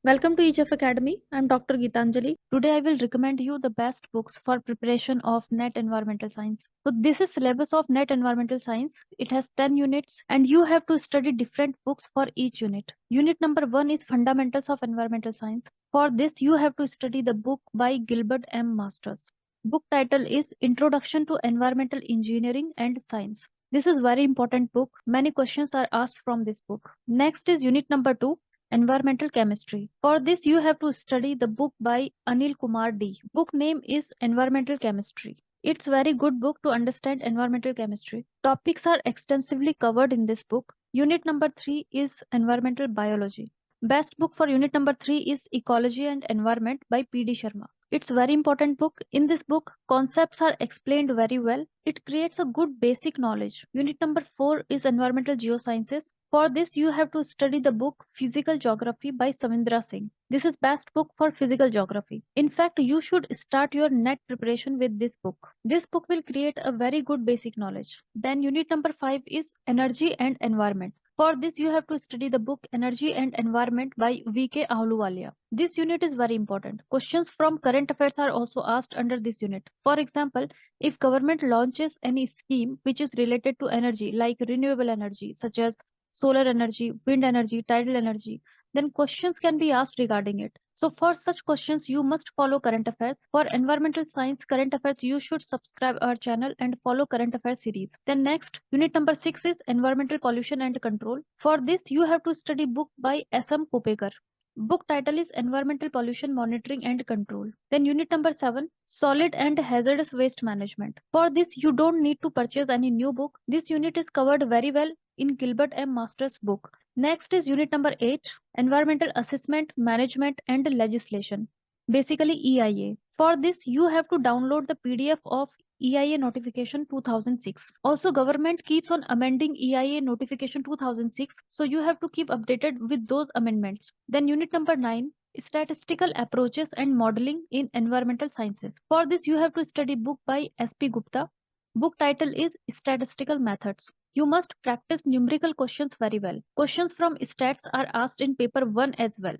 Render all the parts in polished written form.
Welcome to Each of Academy. I'm Dr. Geetanjali. Today I will recommend you the best books for preparation of NET Environmental Science. So this is syllabus of NET Environmental Science. It has 10 units and you have to study different books for each unit. Unit number 1 is Fundamentals of Environmental Science. For this you have to study the book by Gilbert M. Masters. Book title is Introduction to Environmental Engineering and Science. This is very important book. Many questions are asked from this book. Next is unit number 2. Environmental Chemistry. For this, you have to study the book by Anil Kumar D. Book name is Environmental Chemistry. It's very good book to understand environmental chemistry. Topics are extensively covered in this book. Unit number 3 is Environmental Biology. Best book for unit number 3 is Ecology and Environment by P.D. Sharma. It's very important book. In this book, concepts are explained very well. It creates a good basic knowledge. Unit number 4 is Environmental Geosciences. For this, you have to study the book Physical Geography by Samindra Singh. This is best book for physical geography. In fact, you should start your NET preparation with this book. This book will create a very good basic knowledge. Then unit number 5 is Energy and Environment. For this, you have to study the book Energy and Environment by V.K. Ahluwalia. This unit is very important. Questions from current affairs are also asked under this unit. For example, if government launches any scheme which is related to energy like renewable energy such as solar energy, wind energy, tidal energy, then questions can be asked regarding it. So for such questions, you must follow current affairs. For environmental science current affairs, you should subscribe our channel and follow current affairs series. Then next, unit number 6 is environmental pollution and control. For this, you have to study book by S.M. Kopekar. Book title is Environmental Pollution Monitoring and Control. Then unit number 7, Solid and Hazardous Waste Management. For this, you don't need to purchase any new book. This unit is covered very well in Gilbert M. Masters' book. Next is unit number 8, Environmental Assessment, Management and Legislation. Basically EIA. For this, you have to download the PDF of EIA notification 2006. Also, government keeps on amending EIA notification 2006, so you have to keep updated with those amendments. Then unit number 9, Statistical Approaches and Modeling in Environmental Sciences. For this, you have to study book by S.P. Gupta. Book title is Statistical Methods. You must practice numerical questions very well. Questions from stats are asked in paper 1 as well.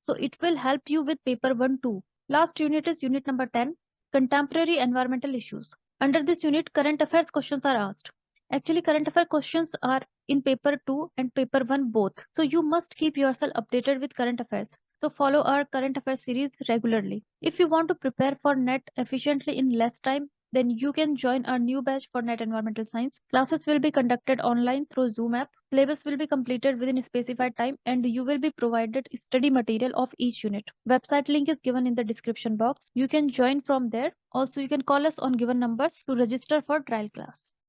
So it will help you with paper 1 too. Last unit is unit number 10, Contemporary Environmental Issues. Under this unit, current affairs questions are asked. Actually, current affairs questions are in paper 2 and paper 1 both. So you must keep yourself updated with current affairs. So follow our current affairs series regularly. If you want to prepare for NET efficiently in less time, then you can join our new batch for NET Environmental Science. Classes will be conducted online through Zoom app. Syllabus will be completed within a specified time and you will be provided study material of each unit. Website link is given in the description box. You can join from there. Also, you can call us on given numbers to register for trial class.